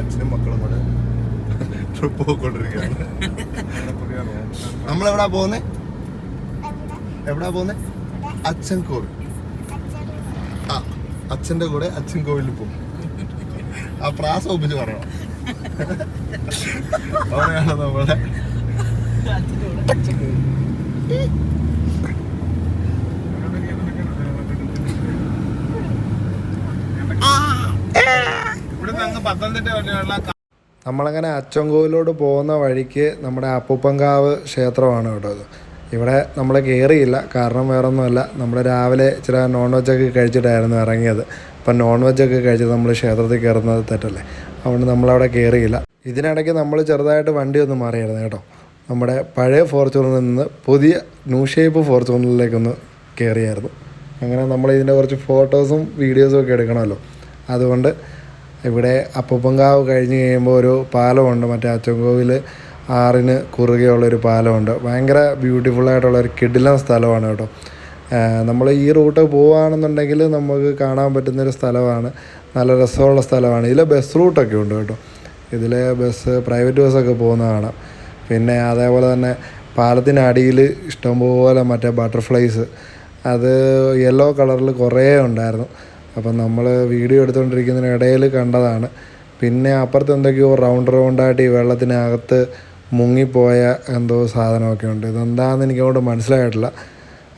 അച്ഛനും മക്കളും കൂടെ ട്രിപ്പ് പോയിക്കൊണ്ടിരിക്കുകയാണ്. നമ്മളെവിടാ പോകുന്നേ? അച്ഛൻ കോവിൽ. ആ, അച്ഛൻ്റെ കൂടെ അച്ഛൻ കോവിലിൽ പോകും. ആ പ്രാസ ഒപ്പിച്ച് പറയണം. അവിടെയാണ് നമ്മളെ നമ്മളങ്ങനെ അച്ചൻകോവിലോട്ട് പോകുന്ന വഴിക്ക് നമ്മുടെ അപ്പൂപ്പൻകാവ് ക്ഷേത്രമാണ് കേട്ടോ ഇത്. ഇവിടെ നമ്മൾ കയറിയില്ല, കാരണം വേറൊന്നുമല്ല, നമ്മൾ രാവിലെ ചില നോൺ വെജൊക്കെ കഴിച്ചിട്ടായിരുന്നു ഇറങ്ങിയത്. അപ്പം നോൺ വെജൊക്കെ കഴിച്ചിട്ട് നമ്മൾ ക്ഷേത്രത്തിൽ കയറുന്നത് തെറ്റല്ലേ, അതുകൊണ്ട് നമ്മളവിടെ കയറിയില്ല. ഇതിനിടയ്ക്ക് നമ്മൾ ചെറുതായിട്ട് വണ്ടി ഒന്ന് മാറിയായിരുന്നു കേട്ടോ. നമ്മുടെ പഴയ ഫോർച്യൂണറിൽ നിന്ന് പുതിയ ന്യൂ ഷേപ്പ് ഫോർച്യൂണറിലേക്കൊന്ന് കയറിയായിരുന്നു. അങ്ങനെ നമ്മൾ ഇതിൻ്റെ കുറച്ച് ഫോട്ടോസും വീഡിയോസും ഒക്കെ എടുക്കണമല്ലോ, അതുകൊണ്ട് ഇവിടെ അപ്പൂപ്പൻകാവ് കഴിഞ്ഞ് കഴിയുമ്പോൾ ഒരു പാലമുണ്ട്, മറ്റേ അച്ചൻകോവിൽ ആറിന് കുറുകെയുള്ളൊരു പാലമുണ്ട്. ഭയങ്കര ബ്യൂട്ടിഫുള്ളായിട്ടുള്ളൊരു കിടിലൻ സ്ഥലമാണ് കേട്ടോ. നമ്മൾ ഈ റൂട്ട് പോവുകയാണെന്നുണ്ടെങ്കിൽ നമുക്ക് കാണാൻ പറ്റുന്നൊരു സ്ഥലമാണ്, നല്ല രസമുള്ള സ്ഥലമാണ്. ഇതിലെ ബസ് റൂട്ടൊക്കെ ഉണ്ട് കേട്ടോ. ഇതിലെ പ്രൈവറ്റ് ബസ്സൊക്കെ പോകുന്ന കാണാം. പിന്നെ അതേപോലെ തന്നെ പാലത്തിനടിയിൽ ഇഷ്ടംപോലെ മറ്റേ ബട്ടർഫ്ലൈസ്, അത് യെല്ലോ കളറിൽ കുറേ ഉണ്ടായിരുന്നു. അപ്പം നമ്മൾ വീഡിയോ എടുത്തുകൊണ്ടിരിക്കുന്നതിനിടയിൽ കണ്ടതാണ്. പിന്നെ അപ്പുറത്ത് എന്തൊക്കെയോ റൗണ്ടായിട്ട് ഈ വെള്ളത്തിനകത്ത് മുങ്ങിപ്പോയ എന്തോ സാധനമൊക്കെ ഉണ്ട്. ഇതെന്താണെന്ന് എനിക്കങ്ങോട്ട് മനസ്സിലായിട്ടില്ല.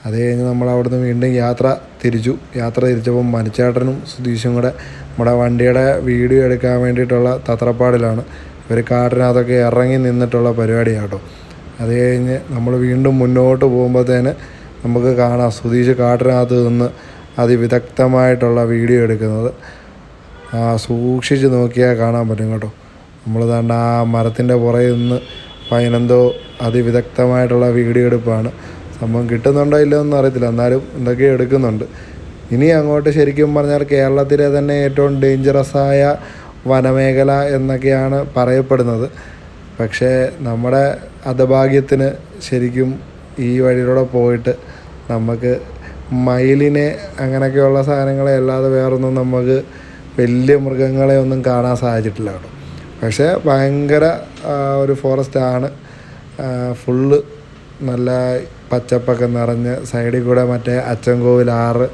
അത് കഴിഞ്ഞ് നമ്മൾ അവിടുന്ന് വീണ്ടും യാത്ര തിരിച്ചപ്പോൾ മനുച്ചേട്ടനും സുധീഷും കൂടെ നമ്മുടെ വണ്ടിയുടെ വീഡിയോ എടുക്കാൻ വേണ്ടിയിട്ടുള്ള തത്രപ്പാടിലാണ്. ഇവർ കാട്ടിനകത്തൊക്കെ ഇറങ്ങി നിന്നിട്ടുള്ള പരിപാടിയാണ് കേട്ടോ. അത് കഴിഞ്ഞ് നമ്മൾ വീണ്ടും മുന്നോട്ട് പോകുമ്പോഴത്തേന് നമുക്ക് കാണാം സുധീഷ് കാട്ടിനകത്ത് നിന്ന് അതിവിദഗ്ധമായിട്ടുള്ള വീഡിയോ എടുക്കുന്നത്. സൂക്ഷിച്ച് നോക്കിയാൽ കാണാൻ പറ്റും കേട്ടോ. നമ്മൾ ദാണ്ട് ആ മരത്തിൻ്റെ പുറകിൽ നിന്ന് അതിനെന്തോ അതിവിദഗ്ധമായിട്ടുള്ള വീഡിയോ എടുപ്പാണ്. സംഭവം കിട്ടുന്നുണ്ടോ ഇല്ലയോ ഒന്നും അറിയത്തില്ല, എന്നാലും എന്തൊക്കെയോ എടുക്കുന്നുണ്ട്. ഇനി അങ്ങോട്ട് ശരിക്കും പറഞ്ഞാൽ കേരളത്തിലെ തന്നെ ഏറ്റവും ഡേഞ്ചറസായ വനമേഖല എന്നൊക്കെയാണ് പറയപ്പെടുന്നത്. പക്ഷേ നമ്മുടെ അധഭാഗ്യത്തിന് ശരിക്കും ഈ വഴിയിലൂടെ പോയിട്ട് നമുക്ക് മയിലിനെ അങ്ങനെയൊക്കെയുള്ള സാധനങ്ങളെ അല്ലാതെ വേറൊന്നും നമുക്ക് വലിയ മൃഗങ്ങളെ ഒന്നും കാണാൻ സാധിച്ചിട്ടില്ല കേട്ടോ. പക്ഷേ ഭയങ്കര ഒരു ഫോറസ്റ്റാണ്. ഫുള്ള് നല്ല പച്ചപ്പൊക്കെ നിറഞ്ഞ് സൈഡിൽ കൂടെ മറ്റേ അച്ചൻകോവിൽ ആറ്,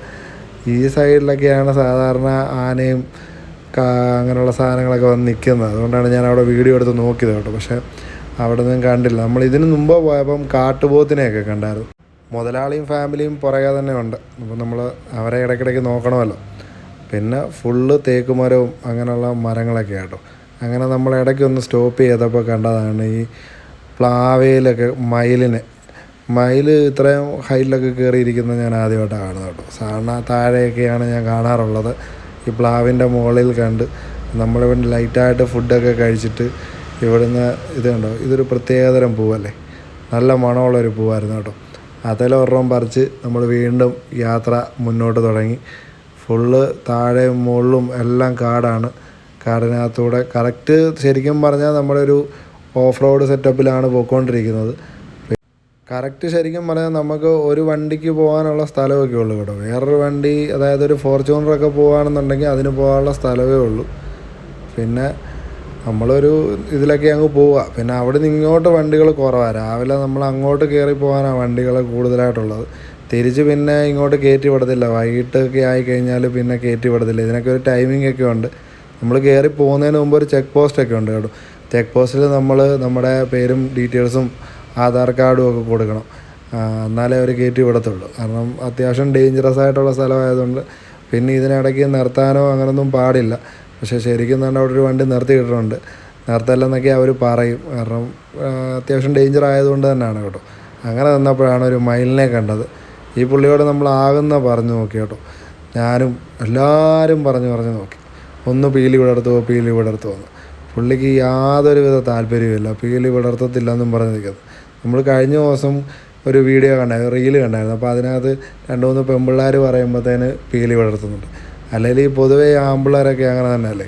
ഈ സൈഡിലൊക്കെയാണ് സാധാരണ ആനയും അങ്ങനെയുള്ള സാധനങ്ങളൊക്കെ വന്ന് നിൽക്കുന്നത്. അതുകൊണ്ടാണ് ഞാൻ അവിടെ വീഡിയോ എടുത്ത് നോക്കിയത് കേട്ടോ. പക്ഷേ അവിടെ നിന്നും കണ്ടില്ല. നമ്മൾ ഇതിന് മുമ്പ് പോയപ്പം കാട്ടുപോത്തിനെയൊക്കെ കണ്ടായിരുന്നു. മുതലാളിയും ഫാമിലിയും പുറകെ തന്നെ ഉണ്ട്. അപ്പോൾ നമ്മൾ അവരെ ഇടയ്ക്കിടയ്ക്ക് നോക്കണമല്ലോ. പിന്നെ ഫുള്ള് തേക്കുമരവും അങ്ങനെയുള്ള മരങ്ങളൊക്കെ കേട്ടോ. അങ്ങനെ നമ്മൾ ഇടയ്ക്കൊന്ന് സ്റ്റോപ്പ് ചെയ്തപ്പോൾ കണ്ടതാണ് ഈ പ്ലാവയിലൊക്കെ മയിൽ ഇത്രയും ഹൈറ്റിലൊക്കെ കയറിയിരിക്കുന്നത് ഞാൻ ആദ്യമായിട്ടാണ് കാണുന്നത് കേട്ടോ. സാധാരണ താഴെയൊക്കെയാണ് ഞാൻ കാണാറുള്ളത്. ഈ പ്ലാവിൻ്റെ മുകളിൽ കണ്ട് നമ്മളിവിടെ ലൈറ്റായിട്ട് ഫുഡൊക്കെ കഴിച്ചിട്ട് ഇവിടുന്ന് ഇത് കണ്ടോ, ഇതൊരു പ്രത്യേകതരം പൂവല്ലേ, നല്ല മണമുള്ളൊരു പൂവായിരുന്നു കേട്ടോ. അതിലൊരെണ്ണം പറിച്ച് നമ്മൾ വീണ്ടും യാത്ര മുന്നോട്ട് തുടങ്ങി. ഫുള്ള് താഴെ മുകളിലും എല്ലാം കാടാണ്. കാടിനകത്തൂടെ കറക്റ്റ് ശരിക്കും പറഞ്ഞാൽ നമ്മളൊരു ഓഫ് റോഡ് സെറ്റപ്പിലാണ് പോയിക്കൊണ്ടിരിക്കുന്നത്. കറക്റ്റ് ശരിക്കും പറഞ്ഞാൽ നമുക്ക് ഒരു വണ്ടിക്ക് പോകാനുള്ള സ്ഥലമൊക്കെ ഉള്ളൂ കേട്ടോ. വേറൊരു വണ്ടി, അതായത് ഒരു ഫോർച്യൂണറൊക്കെ പോകുകയാണെന്നുണ്ടെങ്കിൽ അതിന് പോകാനുള്ള സ്ഥലമേ ഉള്ളൂ. പിന്നെ നമ്മളൊരു ഇതിലൊക്കെ അങ്ങ് പോവുക. പിന്നെ അവിടെ നിന്ന് ഇങ്ങോട്ട് വണ്ടികൾ കുറവാണ്. രാവിലെ നമ്മൾ അങ്ങോട്ട് കയറി പോകാനാണ് വണ്ടികൾ കൂടുതലായിട്ടുള്ളത്. തിരിച്ച് പിന്നെ ഇങ്ങോട്ട് കയറ്റി വിടത്തില്ല. വൈകിട്ടൊക്കെ ആയിക്കഴിഞ്ഞാൽ പിന്നെ കയറ്റി വിടത്തില്ല. ഇതിനൊക്കെ ഒരു ടൈമിംഗ് ഒക്കെ ഉണ്ട്. നമ്മൾ കയറി പോകുന്നതിന് മുമ്പ് ഒരു ചെക്ക് പോസ്റ്റൊക്കെ ഉണ്ട് കേട്ടോ. ചെക്ക് പോസ്റ്റിൽ നമ്മൾ നമ്മുടെ പേരും ഡീറ്റെയിൽസും ആധാർ കാർഡും ഒക്കെ കൊടുക്കണം. എന്നാലേ അവർ കയറ്റി വിടത്തുള്ളൂ. കാരണം അത്യാവശ്യം ഡേഞ്ചറസ് ആയിട്ടുള്ള സ്ഥലമായതുകൊണ്ട്. പിന്നെ ഇതിനിടയ്ക്ക് നിർത്താനോ അങ്ങനൊന്നും പാടില്ല. പക്ഷേ ശരിക്കും തന്നെ അവിടെ ഒരു വണ്ടി നിർത്തിയിട്ടുണ്ട്. നിർത്തല്ലെന്നൊക്കെ അവർ പറയും, കാരണം അത്യാവശ്യം ഡേഞ്ചർ ആയതുകൊണ്ട് തന്നെയാണ് കേട്ടോ. അങ്ങനെ നിന്നപ്പോഴാണ് ഒരു മയിലിനെ കണ്ടത്. ഈ പുള്ളിയോട് നമ്മൾ പറഞ്ഞു നോക്കി കേട്ടോ. ഞാനും എല്ലാവരും പറഞ്ഞു നോക്കി, ഒന്ന് പീലി വിടർത്തുമോ എന്ന്. പുള്ളിക്ക് യാതൊരുവിധ താല്പര്യമില്ല, പീലി വിടർത്തത്തില്ലെന്നും പറഞ്ഞ് നിൽക്കുന്നത്. നമ്മൾ കഴിഞ്ഞ ദിവസം ഒരു വീഡിയോ കണ്ടായിരുന്നു, റീല് കണ്ടായിരുന്നു. അപ്പോൾ അതിനകത്ത് 2-3 പെൺപിള്ളേർ പറയുമ്പോഴത്തേന് പീലി വിടർത്തുന്നുണ്ട്. അല്ലെങ്കിൽ ഈ പൊതുവേ ആൺപിള്ളേരൊക്കെ അങ്ങനെ തന്നെയല്ലേ,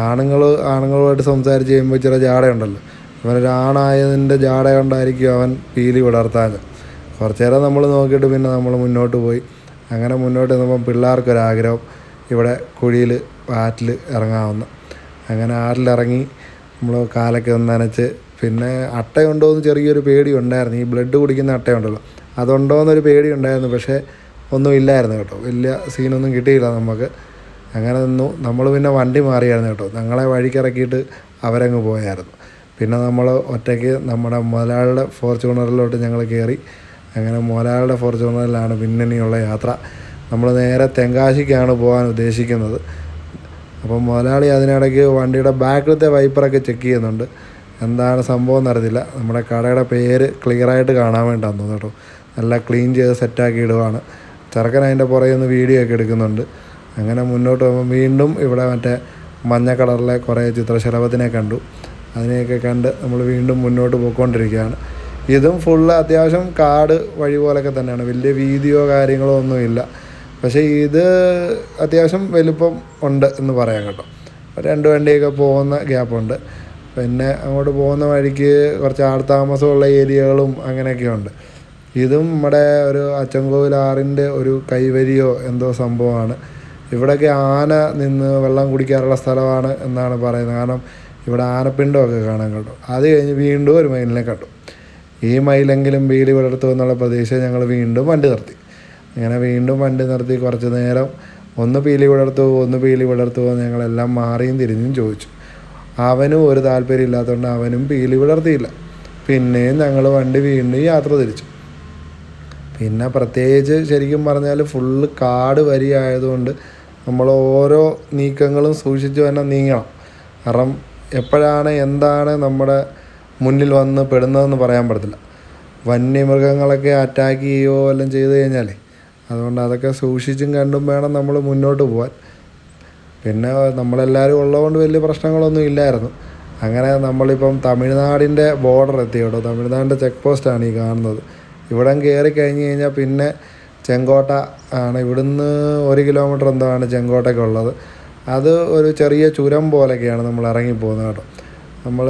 ആണുങ്ങളുമായിട്ട് സംസാരിച്ച് കഴിയുമ്പോൾ ചില ജാടയുണ്ടല്ലോ. ഇവനൊരാണായതിൻ്റെ ജാട കൊണ്ടായിരിക്കും അവൻ പീലി വിടർത്താൻ. കുറച്ച് നേരം നമ്മൾ നോക്കിയിട്ട് പിന്നെ നമ്മൾ മുന്നോട്ട് പോയി. അങ്ങനെ മുന്നോട്ട് നിന്നപ്പം പിള്ളേർക്കൊരാഗ്രഹം ഇവിടെ കുഴിയിൽ ആറ്റിൽ ഇറങ്ങാമെന്ന്. അങ്ങനെ ആറിലിറങ്ങി നമ്മൾ കാലൊക്കെ ഒന്ന് നനച്ച്, പിന്നെ അട്ടയുണ്ടോ എന്ന് ചെറിയൊരു പേടി ഉണ്ടായിരുന്നു. ഈ ബ്ലഡ് കുടിക്കുന്ന അട്ടയുണ്ടല്ലോ, അതുണ്ടോ എന്നൊരു പേടി ഉണ്ടായിരുന്നു. പക്ഷേ ഒന്നും ഇല്ലായിരുന്നു കേട്ടോ, വലിയ സീനൊന്നും കിട്ടിയില്ല നമുക്ക്. അങ്ങനെ നിന്നു. നമ്മൾ പിന്നെ വണ്ടി മാറിയായിരുന്നു കേട്ടോ, ഞങ്ങളെ വഴിക്കിറക്കിയിട്ട് അവരങ്ങ് പോയായിരുന്നു. പിന്നെ നമ്മൾ ഒറ്റയ്ക്ക് നമ്മുടെ മുതലാളിയുടെ ഫോർച്യൂണറിലോട്ട് ഞങ്ങൾ കയറി. അങ്ങനെ മുതലാളിയുടെ ഫോർച്യൂണറിലാണ് പിന്നിനിയുള്ള യാത്ര. നമ്മൾ നേരെ തെങ്കാശിക്കാണ് പോകാൻ ഉദ്ദേശിക്കുന്നത്. അപ്പം മുതലാളി അതിനിടയ്ക്ക് വണ്ടിയുടെ ബാക്കിലത്തെ വൈപ്പറൊക്കെ ചെക്ക് ചെയ്യുന്നുണ്ട്. എന്താണ് സംഭവം എന്നറിയില്ല. നമ്മുടെ കടയുടെ പേര് ക്ലിയറായിട്ട് കാണാൻ വേണ്ടിയിട്ടാണ് തോന്നുന്നു കേട്ടോ. നല്ല ക്ലീൻ ചെയ്ത് സെറ്റാക്കി ഇടുവാണ്. ചെറുക്കൻ അതിൻ്റെ പുറകെ ഒന്ന് വീഡിയോ ഒക്കെ എടുക്കുന്നുണ്ട്. അങ്ങനെ മുന്നോട്ട് പോകുമ്പോൾ വീണ്ടും ഇവിടെ മറ്റേ മഞ്ഞ കളറിലെ കുറേ ചിത്രശലഭത്തിനെ കണ്ടു. അതിനെയൊക്കെ കണ്ട് നമ്മൾ വീണ്ടും മുന്നോട്ട് പോയിക്കൊണ്ടിരിക്കുകയാണ്. ഇതും ഫുള്ള് അത്യാവശ്യം കാട് വഴി പോലൊക്കെ തന്നെയാണ്, വലിയ വീതിയോ കാര്യങ്ങളോ ഒന്നുമില്ല. പക്ഷേ ഇത് അത്യാവശ്യം വലുപ്പം ഉണ്ട് എന്ന് പറയാം കേട്ടോ. 2 വണ്ടിയൊക്കെ പോകുന്ന ഗ്യാപ്പുണ്ട്. പിന്നെ അങ്ങോട്ട് പോകുന്ന വഴിക്ക് കുറച്ച് ആൾതാമസമുള്ള ഏരിയകളും അങ്ങനെയൊക്കെയുണ്ട്. ഇതും നമ്മുടെ ഒരു അച്ചൻകോവിൽ ആറിൻ്റെ ഒരു കൈവരിയോ എന്തോ സംഭവമാണ്. ഇവിടെയൊക്കെ ആന നിന്ന് വെള്ളം കുടിക്കാറുള്ള സ്ഥലമാണ് എന്നാണ് പറയുന്നത്. കാരണം ഇവിടെ ആനപ്പിണ്ടമൊക്കെ കാണാൻ കേട്ടോ. അത് കഴിഞ്ഞ് വീണ്ടും ഒരു മയിലിനെ കണ്ടു. ഈ മയിലെങ്കിലും പീലി വിടർത്തു എന്നുള്ള പ്രതീക്ഷ ഞങ്ങൾ വീണ്ടും വണ്ടി നിർത്തി. അങ്ങനെ വീണ്ടും വണ്ടി നിർത്തി കുറച്ച് നേരം ഒന്ന് പീലി വിടർത്തുമോ ഞങ്ങളെല്ലാം മാറിയും തിരിഞ്ഞും ചോദിച്ചു. അവനും ഒരു താല്പര്യം ഇല്ലാത്തതുകൊണ്ട് അവനും പീലി വിടർത്തിയില്ല. പിന്നെയും ഞങ്ങൾ വണ്ടി വീണ്ടും യാത്ര തിരിച്ചു. പിന്നെ പ്രത്യേകിച്ച് ശരിക്കും പറഞ്ഞാൽ ഫുള്ള് കാട് വരിയായതുകൊണ്ട് നമ്മൾ ഓരോ നീക്കങ്ങളും സൂക്ഷിച്ച് തന്നെ നീങ്ങണം. കാരണം എപ്പോഴാണ് എന്താണ് നമ്മുടെ മുന്നിൽ വന്ന് പെടുന്നതെന്ന് പറയാൻ പറ്റത്തില്ല. വന്യമൃഗങ്ങളൊക്കെ അറ്റാക്ക് ചെയ്യുകയോ എല്ലാം ചെയ്ത് കഴിഞ്ഞാൽ അതുകൊണ്ട് അതൊക്കെ സൂക്ഷിച്ചും കണ്ടും വേണം നമ്മൾ മുന്നോട്ട് പോകാൻ. പിന്നെ നമ്മളെല്ലാവരും ഉള്ളതുകൊണ്ട് വലിയ പ്രശ്നങ്ങളൊന്നും ഇല്ലായിരുന്നു. അങ്ങനെ നമ്മളിപ്പം തമിഴ്നാടിൻ്റെ ബോർഡർ എത്തി കേട്ടോ. തമിഴ്നാടിൻ്റെ ചെക്ക് പോസ്റ്റാണ് ഈ കാണുന്നത്. ഇവിടം കയറി കഴിഞ്ഞ് കഴിഞ്ഞാൽ പിന്നെ ചെങ്കോട്ട ആണ്. ഇവിടുന്ന് 1 കിലോമീറ്റർ എന്തോ ആണ് ചെങ്കോട്ടയ്ക്കുള്ളത്. അത് ഒരു ചെറിയ ചുരം പോലെയൊക്കെയാണ് നമ്മൾ ഇറങ്ങിപ്പോകുന്നത് കേട്ടോ. നമ്മൾ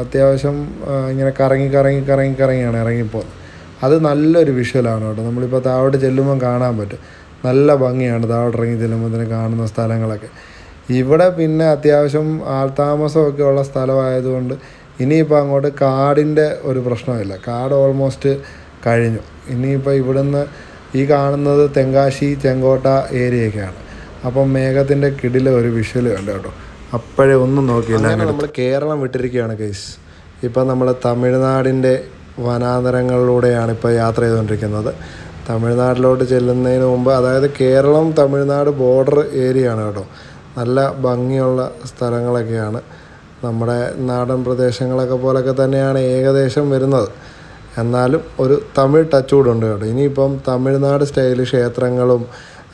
അത്യാവശ്യം ഇങ്ങനെ കറങ്ങിയാണ് ഇറങ്ങിപ്പോകുന്നത്. അത് നല്ലൊരു വിഷ്വലാണ് കേട്ടോ. നമ്മളിപ്പോൾ താഴോട്ട് ചെല്ലുമ്പം കാണാൻ പറ്റും. നല്ല ഭംഗിയാണ് താഴോട്ട് ഇറങ്ങി ചെല്ലുമ്പോൾ കാണുന്ന സ്ഥലങ്ങളൊക്കെ. ഇവിടെ പിന്നെ അത്യാവശ്യം ആൾതാമസമൊക്കെ ഉള്ള സ്ഥലമായതുകൊണ്ട് ഇനിയിപ്പോൾ അങ്ങോട്ട് കാടിൻ്റെ ഒരു പ്രശ്നമില്ല. കാട് ഓൾമോസ്റ്റ് കഴിഞ്ഞു. ഇനിയിപ്പോൾ ഇവിടുന്ന് ഈ കാണുന്നത് തെങ്കാശി ചെങ്കോട്ട ഏരിയയൊക്കെയാണ്. അപ്പം മേഘത്തിൻ്റെ കിടില ഒരു വിഷ്വൽ കണ്ടു കേട്ടോ. അപ്പോഴേ ഒന്നും നോക്കിയില്ല. നമ്മൾ കേരളം വിട്ടിരിക്കുകയാണ് ഗൈസ്. ഇപ്പം നമ്മൾ തമിഴ്നാടിൻ്റെ വനാന്തരങ്ങളിലൂടെയാണ് ഇപ്പോൾ യാത്ര ചെയ്തുകൊണ്ടിരിക്കുന്നത്. തമിഴ്നാട്ടിലോട്ട് ചെല്ലുന്നതിന് മുമ്പ്, അതായത് കേരളം തമിഴ്നാട് ബോർഡർ ഏരിയയാണ് കേട്ടോ. നല്ല ഭംഗിയുള്ള സ്ഥലങ്ങളൊക്കെയാണ്. നമ്മുടെ നാടൻ പ്രദേശങ്ങളൊക്കെ പോലൊക്കെ തന്നെയാണ് ഏകദേശം വരുന്നത്. എന്നാലും ഒരു തമിഴ് ടച്ച് കൂടെ ഉണ്ട് കേട്ടോ. ഇനിയിപ്പം തമിഴ്നാട് സ്റ്റൈൽ ക്ഷേത്രങ്ങളും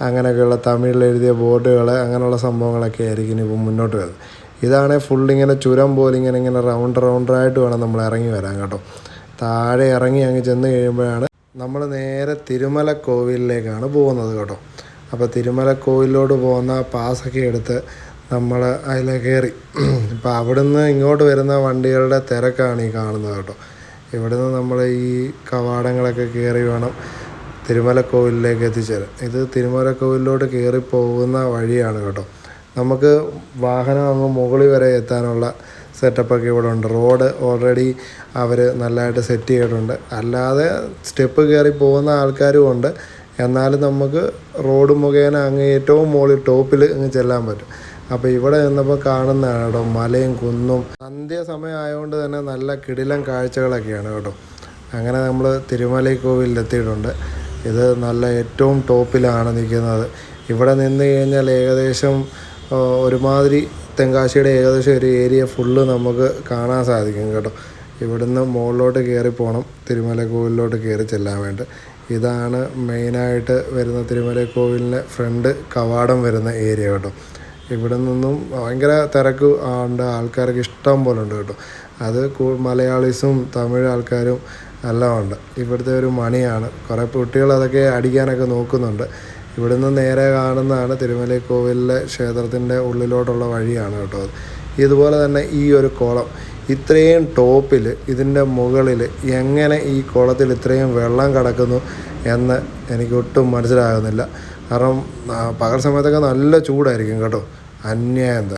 അങ്ങനെയൊക്കെയുള്ള തമിഴിൽ എഴുതിയ ബോർഡുകൾ അങ്ങനെയുള്ള സംഭവങ്ങളൊക്കെ ആയിരിക്കും ഇനിയിപ്പം മുന്നോട്ട് വരുന്നത്. ഇതാണെങ്കിൽ ഫുള്ളിങ്ങനെ ചുരം പോലെ ഇങ്ങനെ റൗണ്ടറായിട്ട് വേണം നമ്മൾ ഇറങ്ങി വരാൻ കേട്ടോ. താഴെ ഇറങ്ങി അങ്ങ് ചെന്ന് കഴിയുമ്പോഴാണ് നമ്മൾ നേരെ തിരുമല കോവിലിലേക്കാണ് പോകുന്നത് കേട്ടോ. അപ്പോൾ തിരുമല കോവിലിലോട്ട് പോകുന്ന പാസൊക്കെ എടുത്ത് നമ്മൾ അതിലെ കയറി. ഇപ്പോൾ അവിടുന്ന് ഇങ്ങോട്ട് വരുന്ന വണ്ടികളുടെ തിരക്കാണ് ഈ കാണുന്നത് കേട്ടോ. ഇവിടുന്ന് നമ്മൾ ഈ കവാടങ്ങളൊക്കെ കയറി വേണം തിരുമല കോവിലിലേക്ക് എത്തിച്ചേരാൻ. ഇത് തിരുമല കോവിലിലോട്ട് കയറി പോകുന്ന വഴിയാണ് കേട്ടോ. നമുക്ക് വാഹനം അങ്ങ് മുകളിൽ വരെ എത്താനുള്ള സെറ്റപ്പൊക്കെ ഇവിടെ ഉണ്ട്. റോഡ് ഓൾറെഡി അവർ നല്ലതായിട്ട് സെറ്റ് ചെയ്തിട്ടുണ്ട്. അല്ലാതെ സ്റ്റെപ്പ് കയറി പോകുന്ന ആൾക്കാരും ഉണ്ട്. എന്നാലും നമുക്ക് റോഡ് മുഖേന അങ്ങ് ഏറ്റവും മുകളിൽ ടോപ്പിൽ അങ്ങ് ചെല്ലാൻ പറ്റും. അപ്പോൾ ഇവിടെ നിന്നപ്പോൾ കാണുന്നതാണ് കേട്ടോ മലയും കുന്നും. സന്ധ്യ സമയം ആയതുകൊണ്ട് തന്നെ നല്ല കിടിലൻ കാഴ്ചകളൊക്കെയാണ് കേട്ടോ. അങ്ങനെ നമ്മൾ തിരുമല കോവിലെത്തിയിട്ടുണ്ട്. ഇത് നല്ല ഏറ്റവും ടോപ്പിലാണ് നിൽക്കുന്നത്. ഇവിടെ നിന്ന് കഴിഞ്ഞാൽ ഏകദേശം ഒരുമാതിരി തെങ്കാശിയുടെ ഏകദേശം ഒരു ഏരിയ ഫുള്ള് നമുക്ക് കാണാൻ സാധിക്കും കേട്ടോ. ഇവിടുന്ന് മുകളിലോട്ട് കയറി പോകണം തിരുമല കോവിലിലോട്ട് കയറി ചെല്ലാൻ വേണ്ടി. ഇതാണ് മെയിനായിട്ട് വരുന്ന തിരുമല കോവിലിൻ്റെ ഫ്രണ്ട് കവാടം വരുന്ന ഏരിയ കേട്ടോ. ഇവിടെ നിന്നും ഭയങ്കര തിരക്ക് ഉണ്ട്, ആൾക്കാർക്ക് ഇഷ്ടം പോലെ ഉണ്ട് കേട്ടോ. അത് മലയാളീസും തമിഴ് ആൾക്കാരും എല്ലാം ഉണ്ട്. ഇവിടുത്തെ ഒരു മണിയാണ്. കുറേ കുട്ടികൾ അതൊക്കെ അടിക്കാനൊക്കെ നോക്കുന്നുണ്ട്. ഇവിടുന്ന് നേരെ കാണുന്നതാണ് തിരുമല കോവിലിലെ ക്ഷേത്രത്തിൻ്റെ ഉള്ളിലോട്ടുള്ള വഴിയാണ് കേട്ടോ. ഇതുപോലെ തന്നെ ഈ ഒരു കുളം ഇത്രയും ടോപ്പിൽ ഇതിൻ്റെ മുകളിൽ എങ്ങനെ ഈ കുളത്തിൽ ഇത്രയും വെള്ളം കിടക്കുന്നു എന്ന് എനിക്ക് ഒട്ടും മനസ്സിലാകുന്നില്ല. കാരണം പകൽ സമയത്തൊക്കെ നല്ല ചൂടായിരിക്കും കേട്ടോ. അന്യായം.